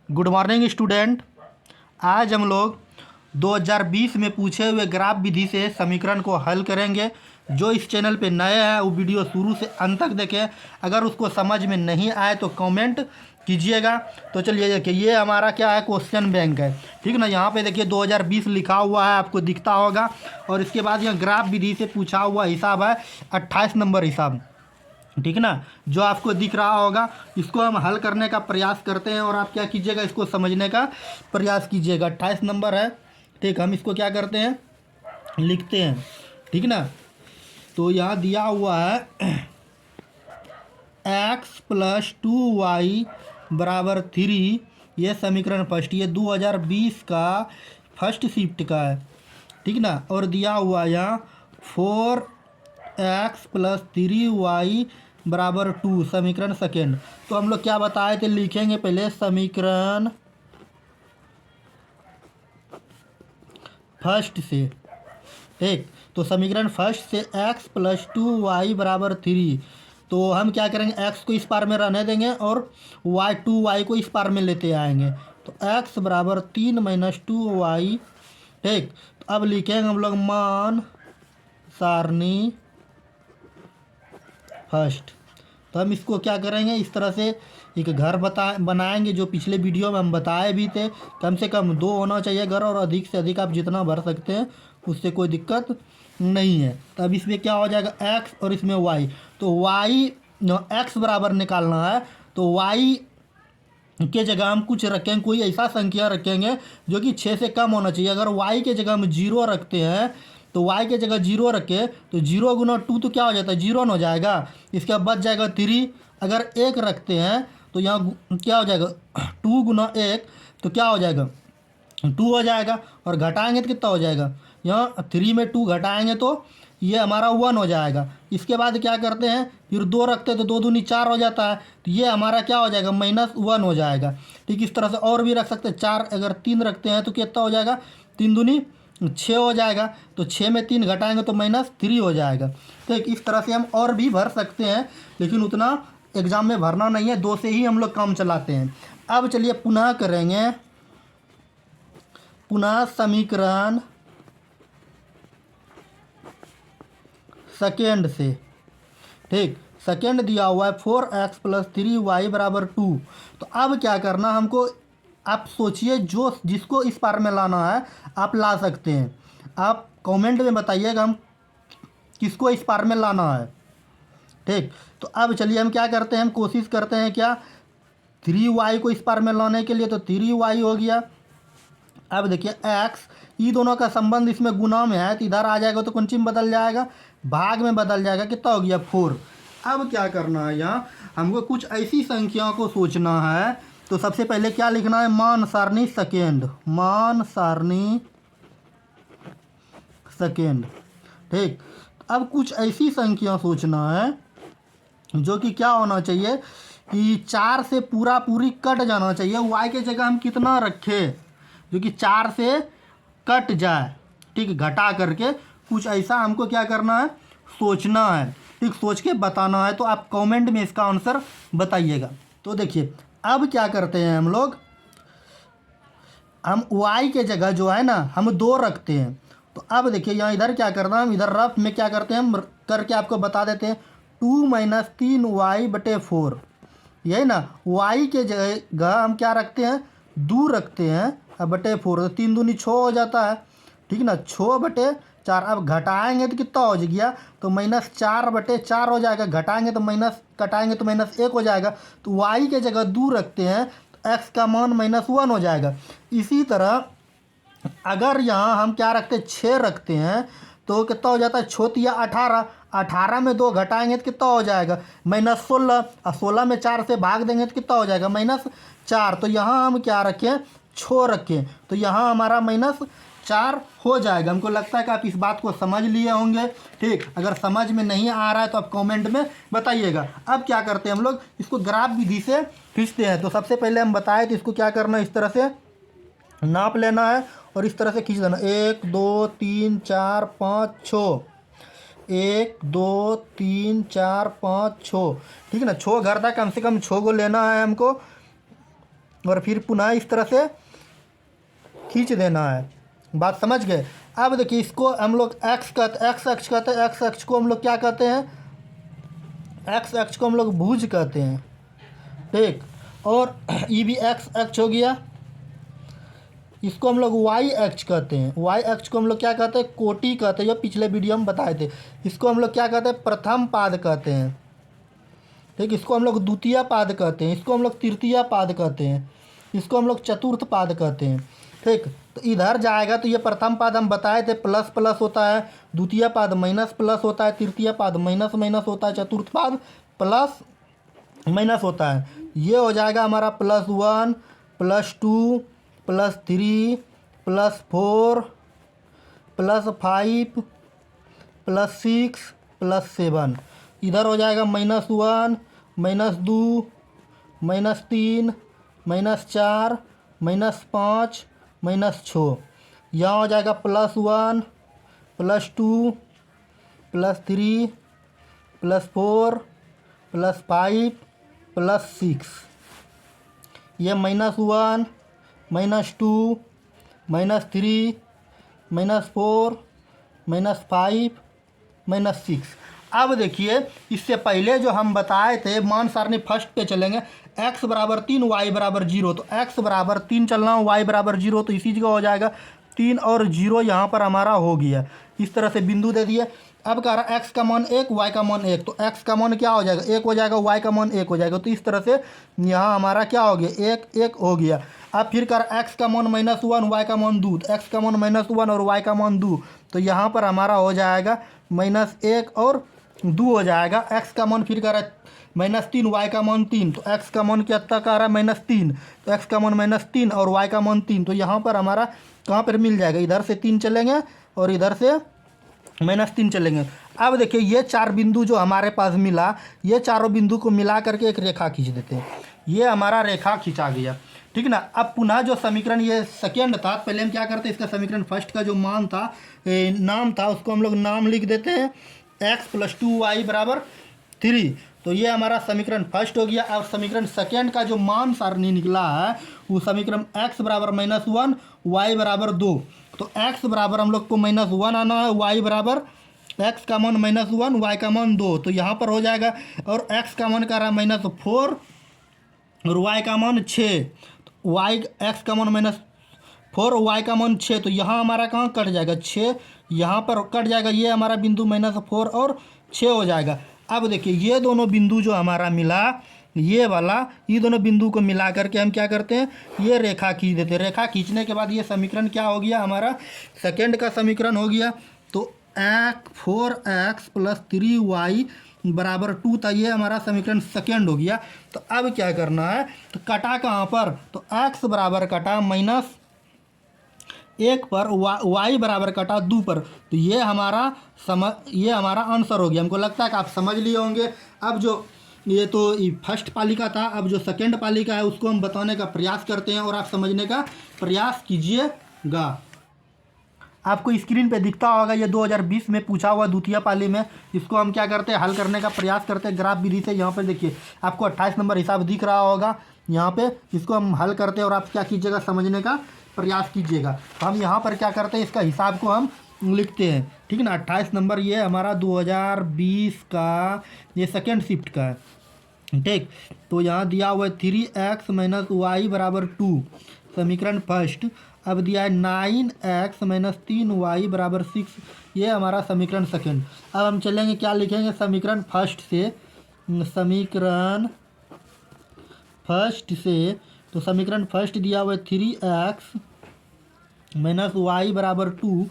Good morning student. आज हम लोग 2020 में पूछे हुए ग्राफ विधि से समीकरण को हल करेंगे। जो इस चैनल पे नए हैं वो वीडियो शुरू से अंत तक देखें। अगर उसको समझ में नहीं आए तो कमेंट कीजिएगा। तो चलिए देखिए, ये हमारा क्या है, क्वेश्चन बैंक है, ठीक ना। यहाँ पे देखिए 2020 लिखा हुआ है, आपको दिखता होगा। और इसके बाद यहाँ ग्राफ विधि से पूछा हुआ हिसाब है 28 नंबर हिसाब, ठीक ना, जो आपको दिख रहा होगा। इसको हम हल करने का प्रयास करते हैं और आप क्या कीजिएगा, इसको समझने का प्रयास कीजिएगा। 28 नंबर है, ठीक। हम इसको क्या करते हैं, लिखते हैं, ठीक ना। तो यहाँ दिया हुआ है x + 2y = 3। ये समीकरण फर्स्ट, ये 2020 का फर्स्ट शिफ्ट का है, ठीक ना। और दिया हुआ यहाँ 4x + 3y = 2, समीकरण सेकेंड। तो हम लोग क्या बताए थे, लिखेंगे पहले समीकरण फर्स्ट से, ठीक। तो समीकरण फर्स्ट से x + 2y = 3। तो हम क्या करेंगे, x को इस पार में रहने देंगे और 2y को इस पार में लेते आएंगे। तो x = 3 - 2y, ठीक। तो अब लिखेंगे हम लोग मान सारणी फर्स्ट। तो हम इसको क्या करेंगे, इस तरह से एक घर बनाएंगे, जो पिछले वीडियो में हम बताए भी थे। कम से कम 2 होना चाहिए घर, और अधिक से अधिक आप जितना भर सकते हैं उससे कोई दिक्कत नहीं है। तो अब इसमें क्या हो जाएगा, x और इसमें y। तो y x बराबर निकालना है, तो y के जगह हम कुछ रखेंगे, कोई ऐसा संख्या रखेंगे जो कि 6 से कम होना चाहिए। अगर y के जगह हम 0 रखते हैं, तो y के जगह 0 रखे तो 0 × 2 तो क्या हो जाता है, 0 हो जाएगा। इसके बाद बच जाएगा 3। अगर 1 रखते हैं तो यहाँ क्या हो जाएगा, 2 × 1 तो क्या हो जाएगा, 2 हो जाएगा। और घटाएंगे तो कितना हो जाएगा, यहाँ 3 में 2 घटाएंगे तो ये हमारा 1 हो जाएगा। इसके बाद क्या करते हैं, फिर 2 रखते हैं तो 2 दूनी 4 हो जाता है। तो ये हमारा क्या हो जाएगा, -1 हो जाएगा, ठीक। इस तरह से और भी रख सकते हैं। 4 अगर 3 रखते हैं तो कितना हो जाएगा, 3 दूनी 6 हो जाएगा। तो 6 में 3 घटाएंगे तो -3 हो जाएगा, ठीक। इस तरह से हम और भी भर सकते हैं, लेकिन उतना एग्ज़ाम में भरना नहीं है, 2 से ही हम लोग काम चलाते हैं। अब चलिए पुनः करेंगे, पुनः समीकरण सेकेंड से, ठीक। सेकेंड दिया हुआ है 4x + 3y = 2। तो अब क्या करना हमको, आप सोचिए, जो जिसको इस पार में लाना है आप ला सकते हैं। आप कमेंट में बताइएगा हम किसको इस पार में लाना है, ठीक। तो अब चलिए हम क्या करते हैं, हम कोशिश करते हैं क्या, 3y को इस पार में लाने के लिए। तो 3y हो गया। अब देखिए x, ये दोनों का संबंध इसमें गुना में है, तो इधर आ जाएगा तो कौन चीज में बदल जाएगा, भाग में बदल जाएगा। कितना हो गया, 4। अब क्या करना है, यहाँ हमको कुछ ऐसी संख्याओं को सोचना है। तो सबसे पहले क्या लिखना है, मान सारणी सेकेंड, मान सारणी सेकेंड, ठीक। अब कुछ ऐसी संख्या सोचना है जो कि क्या होना चाहिए, कि 4 से पूरी कट जाना चाहिए। y के जगह हम कितना रखें जो कि 4 से कट जाए, ठीक। घटा करके कुछ ऐसा हमको क्या करना है, सोचना है, ठीक। सोच के बताना है। तो आप कमेंट में इसका आंसर बताइएगा। तो देखिए अब क्या करते हैं हम लोग, हम y के जगह जो है ना हम 2 रखते हैं। तो अब देखिए यहाँ इधर क्या करना है, हम इधर रफ में क्या करते हैं, हम करके आपको बता देते हैं। 2 - 3y/4, यही ना। y के जगह हम क्या रखते हैं, 2 रखते हैं, अब /4, तो 3 दूनी 6 हो जाता है, ठीक ना। 6/4। अब घटाएंगे तो कितना हो गया, तो -4/4 हो जाएगा। घटाएंगे तो कटाएंगे तो -1 हो जाएगा। तो y के जगह 2 रखते हैं तो x का मान -1 हो जाएगा। इसी तरह अगर यहाँ हम क्या रखते हैं, 6 रखते हैं तो कितना हो जाता है, 6 × 18, 18 में 2 घटाएंगे तो कितना हो जाएगा, -16। और 16 में 4 से भाग देंगे तो कितना हो जाएगा, -4। तो यहाँ हम क्या रखें, 6 रखें, तो यहाँ हमारा -4 हो जाएगा। हमको लगता है कि आप इस बात को समझ लिए होंगे, ठीक। अगर समझ में नहीं आ रहा है तो आप कमेंट में बताइएगा। अब क्या करते हैं हम लोग, इसको ग्राफ विधि से खींचते हैं। तो सबसे पहले हम बताए तो इसको क्या करना है, इस तरह से नाप लेना है और इस तरह से खींच देना। 1 2 3 4 5 6, 1 2 3 4 5 6, ठीक है ना। 6 घर था, कम से कम 6 को लेना है हमको। और फिर पुनः इस तरह से खींच देना है। बात समझ गए। अब देखिए इसको हम लोग एक्स अक्ष कहते हैं। एक्स अक्ष को हम लोग क्या कहते हैं? एक्स अक्ष को हम लोग भुज कहते हैं, ठीक। और ये भी एक्स अक्ष हो गया। इसको हम लोग वाई अक्ष कहते हैं। वाई अक्ष को हम लोग क्या कहते हैं? कोटि कहते हैं, जो पिछले वीडियो में बताए थे। इसको हम लोग क्या कहते हैं? प्रथम पाद कहते हैं, ठीक। इसको हम लोग द्वितीय पाद कहते हैं। इसको हम लोग तृतीय पाद कहते हैं। इसको हम लोग चतुर्थ पाद कहते हैं, ठीक। तो इधर जाएगा तो ये प्रथम पाद हम बताए थे प्लस प्लस होता है, द्वितीय पाद माइनस प्लस होता है, तृतीय पाद माइनस माइनस होता है, चतुर्थ पाद प्लस माइनस होता है। ये हो जाएगा हमारा +1 +2 +3 +4 +5 +6 +7। इधर हो जाएगा -1 -2 -3 -4 -5 -6। यहाँ हो जाएगा +1 +2 +3 +4 +5 +6। ये -1 -2 -3 -4 -5 -6। अब देखिए इससे पहले जो हम बताए थे मान सारणी फर्स्ट पे चलेंगे। x बराबर 3 y बराबर 0, तो x बराबर 3 चलना, y बराबर 0, तो इसी जगह हो जाएगा 3 और 0 यहाँ पर हमारा हो गया। इस तरह से बिंदु दे दिए। अब कह रहा x का मान 1 y का मान 1, तो x का मान क्या हो जाएगा? 1 हो जाएगा, y का मान 1 हो जाएगा। तो इस तरह से यहाँ हमारा क्या हो गया? 1 1 हो गया। अब फिर कर x का मान -1 y का मान 2, तो x का मान -1 और y का मान 2, तो यहाँ पर हमारा हो जाएगा -1 और 2 हो जाएगा। x का मान फिर कर -3 y का मान 3, तो x का मान कितना कह रहा है? -3, तो x का मान -3 और y का मान 3, तो यहाँ पर हमारा कहाँ पर मिल जाएगा? इधर से 3 चलेंगे और इधर से -3 चलेंगे। अब देखिए ये 4 बिंदु जो हमारे पास मिला, ये चारों बिंदु को मिला करके एक रेखा खींच देते हैं। ये हमारा रेखा खींचा गया, ठीक ना। अब पुनः जो समीकरण ये सेकेंड था, पहले हम क्या करते हैं? इसका समीकरण फर्स्ट का जो मान था, नाम था, उसको हम लोग नाम लिख देते हैं x + 2y = 3। तो ये हमारा समीकरण फर्स्ट हो गया। और समीकरण सेकेंड का जो मान सारणी निकला है वो समीकरण x बराबर -1 y बराबर 2। तो x बराबर हम लोग को -1 आना है, y बराबर x का मान -1 y का मान 2, तो यहाँ पर हो जाएगा। और x का मान कर रहा है -4 और y का मान 6, तो x का मान -4 y का मान 6, तो यहाँ हमारा कहाँ कट जाएगा? 6 यहाँ पर कट जाएगा। ये हमारा बिंदु -4 और 6 हो जाएगा। अब देखिए ये दोनों बिंदु जो हमारा मिला, ये वाला, ये दोनों बिंदु को मिला करके हम क्या करते हैं? ये रेखा खींच देते हैं। रेखा खींचने के बाद ये समीकरण क्या हो गया? हमारा सेकेंड का समीकरण हो गया। तो 4x + 3y = 2 था, ये हमारा समीकरण सेकेंड हो गया। तो अब क्या करना है? तो कटा कहाँ पर? तो x बराबर कटा -1 पर, y बराबर कटा 2 पर। तो ये हमारा आंसर हो गया। हमको लगता है कि आप समझ लिए होंगे। अब जो ये तो फर्स्ट पालिका था, अब जो सेकेंड पालिका है उसको हम बताने का प्रयास करते हैं और आप समझने का प्रयास कीजिएगा। आपको स्क्रीन पे दिखता होगा ये 2020 में पूछा हुआ द्वितीय पाली में। इसको हम क्या करते हैं? हल करने का प्रयास करते हैं ग्राफ विधि से। यहाँ पे देखिए आपको 28 नंबर हिसाब दिख रहा होगा यहाँ पे। इसको हम हल करते हैं और आप क्या कीजिएगा? समझने का प्रयास कीजिएगा। तो हम यहाँ पर क्या करते हैं? इसका हिसाब को हम लिखते हैं, ठीक है ना। 28 नंबर ये हमारा 2020 का ये सेकेंड शिफ्ट का है, ठीक। तो यहाँ दिया हुआ है 3x - y = 2, समीकरण फर्स्ट। अब दिया है 9x - 3y = 6, ये हमारा समीकरण सेकेंड। अब हम चलेंगे क्या लिखेंगे? समीकरण फर्स्ट से, समीकरण फर्स्ट से। तो समीकरण फर्स्ट दिया हुआ है 3x - y = 2।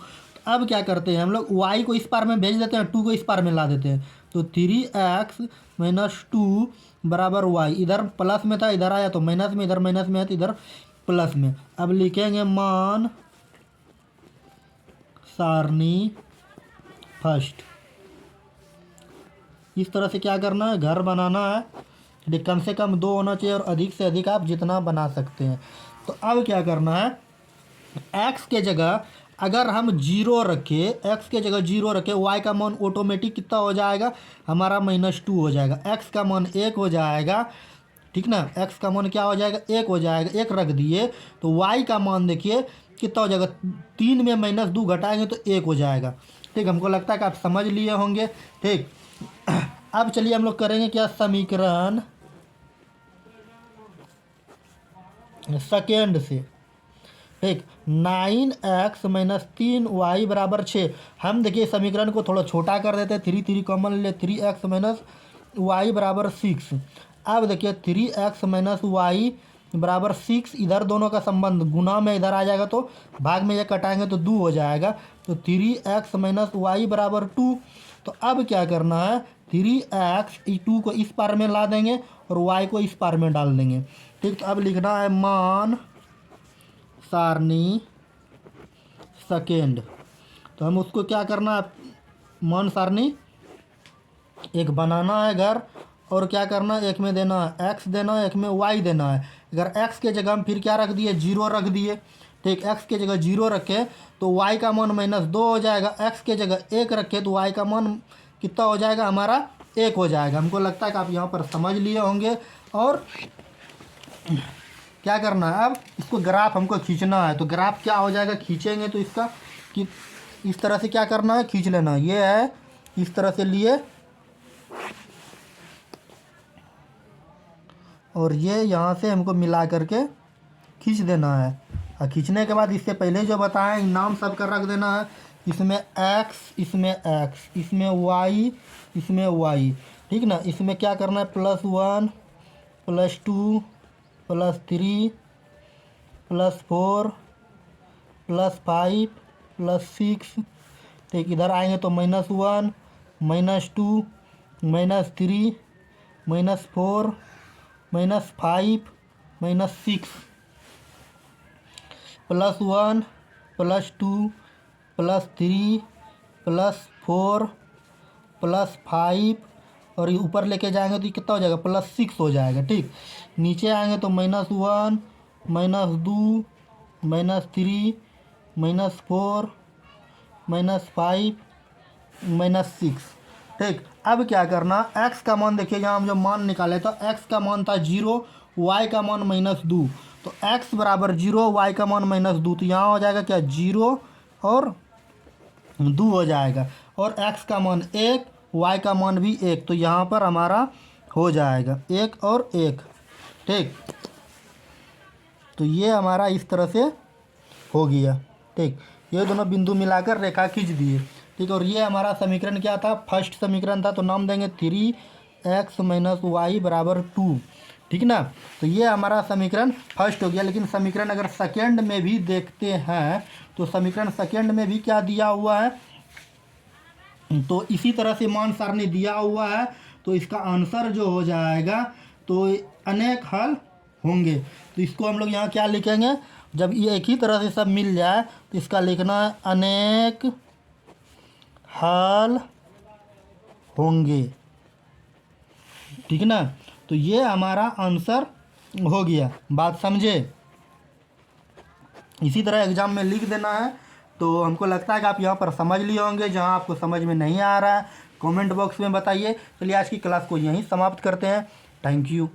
अब क्या करते हैं? हम लोग y को इस पार में भेज देते हैं, 2 को इस पार में ला देते हैं। तो 3x - 2 = y, इधर प्लस में था इधर आया तो माइनस में, इधर माइनस में है तो इधर प्लस में। अब लिखेंगे मान सारणी फर्स्ट। इस तरह से क्या करना है? घर बनाना है। कम से कम 2 होना चाहिए और अधिक से अधिक आप जितना बना सकते हैं। तो अब क्या करना है? x के जगह अगर हम 0 रखें, x के जगह 0 रखें, y का मान ऑटोमेटिक कितना हो जाएगा? हमारा -2 हो जाएगा। x का मान 1 हो जाएगा, ठीक ना। एक्स का मान क्या हो जाएगा, एक हो जाएगा, एक रख दिए तो वाई का मान देखिए कितना हो जाएगा, 3 में -2 घटाएंगे तो 1 हो जाएगा। ठीक, हमको लगता है कि आप समझ लिए होंगे। ठीक, अब चलिए हम लोग करेंगे क्या, समीकरण सेकेंड से। ठीक, 9x - 3y = 6। हम देखिए समीकरण को थोड़ा छोटा कर देते हैं, 3 कॉमन ले, 3x - y = 6। अब देखिए 3x - y = 6, इधर दोनों का संबंध गुना में इधर आ जाएगा तो भाग में ये कटाएंगे तो 2 हो जाएगा। तो 3x - y = 2। तो अब क्या करना है, 3x 2 को इस पार में ला देंगे और y को इस पार में डाल देंगे। ठीक, तो अब लिखना है मान सारणी सेकेंड। तो हम उसको क्या करना है, मान सारणी एक बनाना है घर, और क्या करना है, एक में देना है x देना है, एक में y देना है। अगर x के जगह हम फिर क्या रख दिए, 0 रख दिए। ठीक, x के जगह 0 रखे तो y का मान -2 हो जाएगा। x के जगह 1 रखे तो y का मान कितना हो जाएगा हमारा, 1 हो जाएगा। हमको लगता है कि आप यहाँ पर समझ लिए होंगे। और क्या करना है, अब इसको ग्राफ हमको खींचना है। तो ग्राफ क्या हो जाएगा, खींचेंगे तो इसका कि इस तरह से क्या करना है, खींच लेना। ये है, इस तरह से लिए और ये यहाँ से हमको मिला करके खींच देना है। और खींचने के बाद इससे पहले जो बताया नाम सब का रख देना है। इसमें x, इसमें x, इसमें y, इसमें y। ठीक ना। इसमें क्या करना है, +1 +2 +3 +4 +5 +6। ठीक, इधर आएंगे तो -1 -2 -3 -4 -5 -6 +1 +2 +3 +4 +5 और ये ऊपर लेके जाएंगे तो ये कितना हो जाएगा, +6 हो जाएगा। ठीक, नीचे आएंगे तो -1 -2 -3 -4 -5 -6। ठीक, अब क्या करना, x का मान देखिए, यहाँ हम जो मान निकाले तो x का मान था 0, y का मान -2। तो x = 0, y का मान -2, तो यहाँ हो जाएगा क्या, 0 और 2 हो जाएगा। और x का मान 1, y का मान भी 1, तो यहाँ पर हमारा हो जाएगा 1 और 1। ठीक, तो ये हमारा इस तरह से हो गया। ठीक, ये दोनों बिंदु मिलाकर रेखा खींच दिए। ठीक, और ये हमारा समीकरण क्या था, फर्स्ट समीकरण था। तो नाम देंगे 3x - y = 2। ठीक ना। तो ये हमारा समीकरण फर्स्ट हो गया। लेकिन समीकरण अगर सेकेंड में भी देखते हैं तो समीकरण सेकेंड में भी क्या दिया हुआ है, तो इसी तरह से मान सारणी दिया हुआ है। तो इसका आंसर जो हो जाएगा तो अनेक हल होंगे। तो इसको हम लोग यहाँ क्या लिखेंगे, जब ये एक ही तरह से सब मिल जाए तो इसका लिखना है अनेक हल होंगे। ठीक ना। तो ये हमारा आंसर हो गया, बात समझे। इसी तरह एग्जाम में लिख देना है। तो हमको लगता है कि आप यहाँ पर समझ लिए होंगे। जहाँ आपको समझ में नहीं आ रहा है कमेंट बॉक्स में बताइए। चलिए आज की क्लास को यहीं समाप्त करते हैं। Thank you.